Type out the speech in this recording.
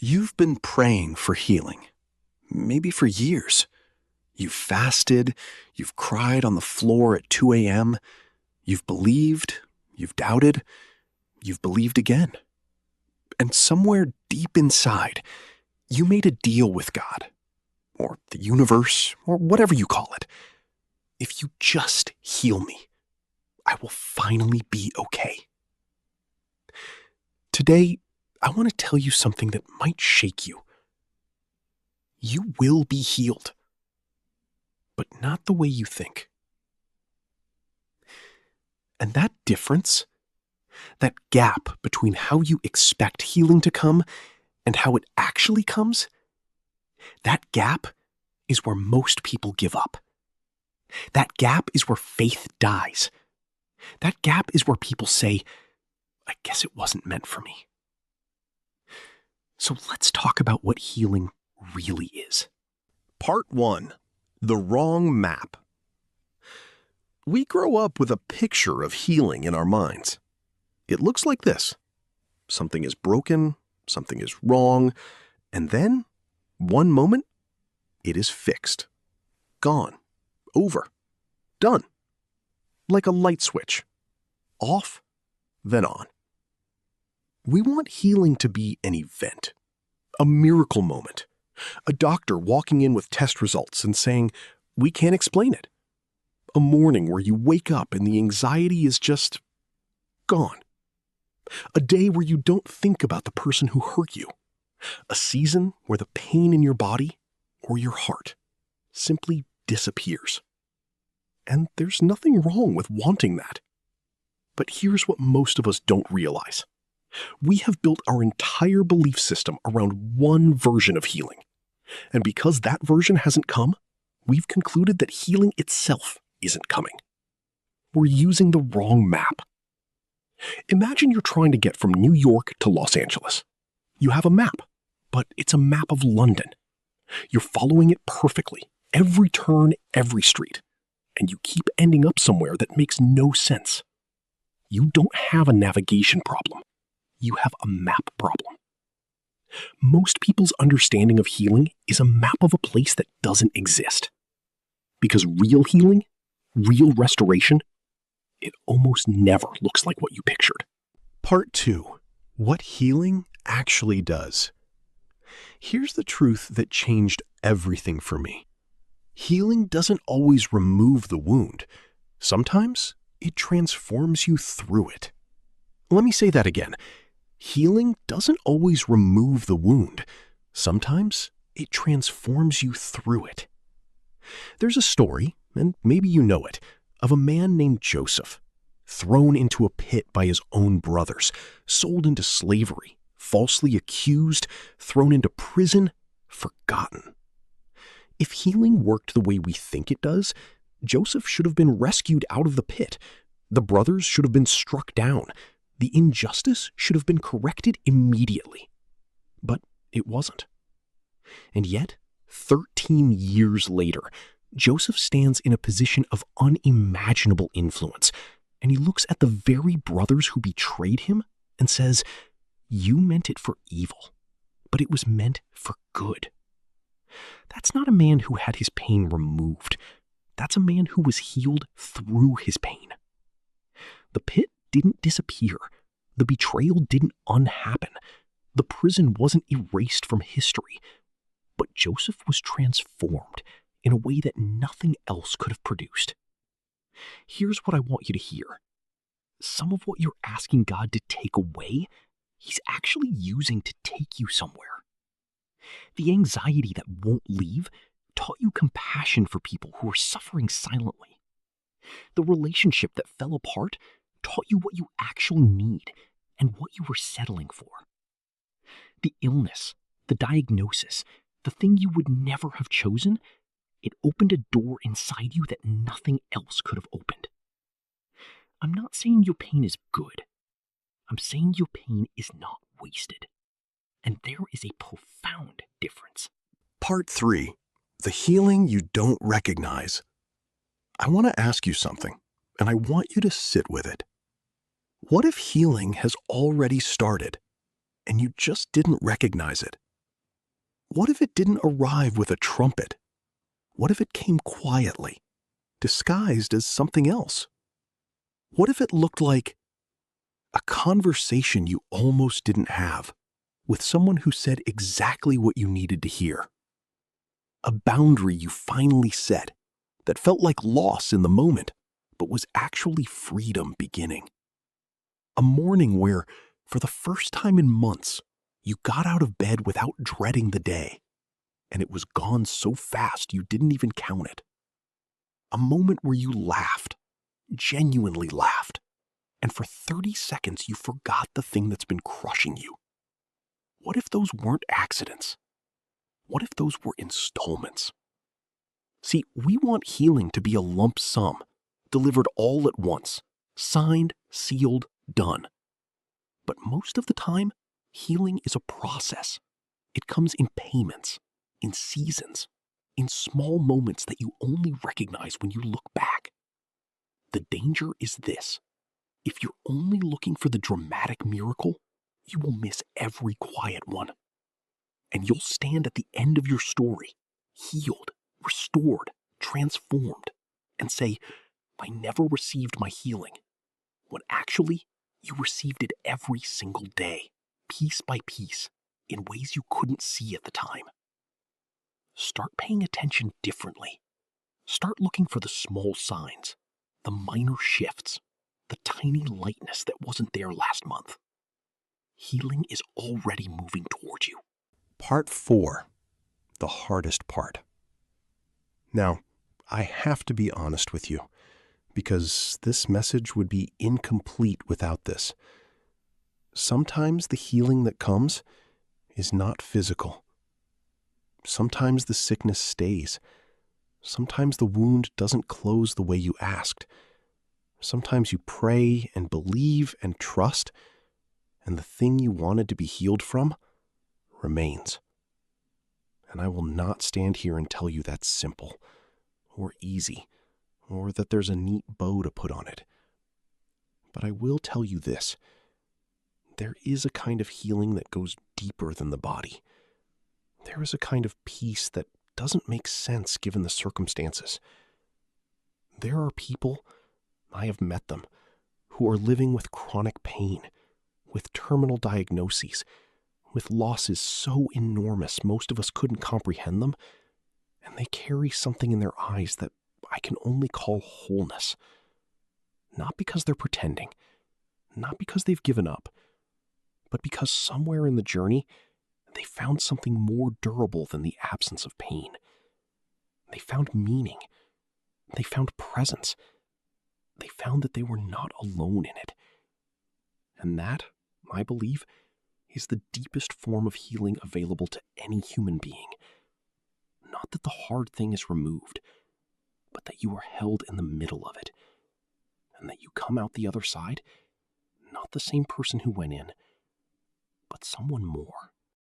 You've been praying for healing, maybe for years. You've fasted, you've cried on the floor at 2 a.m., you've believed, you've doubted, you've believed again. And somewhere deep inside, you made a deal with God, or the universe, or whatever you call it. If you just heal me, I will finally be okay. Today, I want to tell you something that might shake you. You will be healed, but not the way you think. And that difference, that gap between how you expect healing to come and how it actually comes, that gap is where most people give up. That gap is where faith dies. That gap is where people say, I guess it wasn't meant for me. So let's talk about what healing really is. Part 1. The wrong map. We grow up with a picture of healing in our minds. It looks like this. Something is broken, something is wrong, and then, one moment, it is fixed. Gone. Over. Done. Like a light switch. Off, then on. We want healing to be an event, a miracle moment, a doctor walking in with test results and saying, we can't explain it. A morning where you wake up and the anxiety is just gone. A day where you don't think about the person who hurt you. A season where the pain in your body or your heart simply disappears. And there's nothing wrong with wanting that. But here's what most of us don't realize. We have built our entire belief system around one version of healing. And because that version hasn't come, we've concluded that healing itself isn't coming. We're using the wrong map. Imagine you're trying to get from New York to Los Angeles. You have a map, but it's a map of London. You're following it perfectly, every turn, every street. And you keep ending up somewhere that makes no sense. You don't have a navigation problem. You have a map problem. Most people's understanding of healing is a map of a place that doesn't exist. Because real healing, real restoration, it almost never looks like what you pictured. Part 2. What healing actually does. Here's the truth that changed everything for me. Healing doesn't always remove the wound. Sometimes it transforms you through it. Let me say that again. Healing doesn't always remove the wound. Sometimes it transforms you through it. There's a story, and maybe you know it, of a man named Joseph, thrown into a pit by his own brothers, sold into slavery, falsely accused, thrown into prison, forgotten. If healing worked the way we think it does, Joseph should have been rescued out of the pit. The brothers should have been struck down. The injustice should have been corrected immediately. But it wasn't. And yet, 13 years later, Joseph stands in a position of unimaginable influence, and he looks at the very brothers who betrayed him and says, you meant it for evil, but it was meant for good. That's not a man who had his pain removed. That's a man who was healed through his pain. The pit didn't disappear. The betrayal didn't unhappen. The prison wasn't erased from history. But Joseph was transformed in a way that nothing else could have produced. Here's what I want you to hear. Some of what you're asking God to take away, He's actually using to take you somewhere. The anxiety that won't leave taught you compassion for people who are suffering silently. The relationship that fell apart taught you what you actually need and what you were settling for. The illness, the diagnosis, the thing you would never have chosen, it opened a door inside you that nothing else could have opened. I'm not saying your pain is good. I'm saying your pain is not wasted. And there is a profound difference. Part 3. The healing you don't recognize. I want to ask you something, and I want you to sit with it. What if healing has already started, and you just didn't recognize it? What if it didn't arrive with a trumpet? What if it came quietly, disguised as something else? What if it looked like a conversation you almost didn't have with someone who said exactly what you needed to hear? A boundary you finally set that felt like loss in the moment, but was actually freedom beginning. A morning where, for the first time in months, you got out of bed without dreading the day, and it was gone so fast you didn't even count it. A moment where you laughed, genuinely laughed, and for 30 seconds you forgot the thing that's been crushing you. What if those weren't accidents? What if those were installments? See, we want healing to be a lump sum, delivered all at once, signed, sealed, done. But most of the time, healing is a process. It comes in payments, in seasons, in small moments that you only recognize when you look back. The danger is this: if you're only looking for the dramatic miracle, you will miss every quiet one. And you'll stand at the end of your story, healed, restored, transformed, and say, I never received my healing, when actually you received it every single day, piece by piece, in ways you couldn't see at the time. Start paying attention differently. Start looking for the small signs, the minor shifts, the tiny lightness that wasn't there last month. Healing is already moving towards you. Part 4, the hardest part. Now, I have to be honest with you, because this message would be incomplete without this. Sometimes the healing that comes is not physical. Sometimes the sickness stays. Sometimes the wound doesn't close the way you asked. Sometimes you pray and believe and trust, and the thing you wanted to be healed from remains. And I will not stand here and tell you that's simple or easy, or that there's a neat bow to put on it. But I will tell you this: there is a kind of healing that goes deeper than the body. There is a kind of peace that doesn't make sense given the circumstances. There are people, I have met them, who are living with chronic pain, with terminal diagnoses, with losses so enormous most of us couldn't comprehend them, and they carry something in their eyes that I can only call wholeness. Not because they're pretending, not because they've given up, but because somewhere in the journey, they found something more durable than the absence of pain. They found meaning. They found presence. They found that they were not alone in it. And that, I believe, is the deepest form of healing available to any human being. Not that the hard thing is removed, but that you are held in the middle of it, and that you come out the other side, not the same person who went in, but someone more.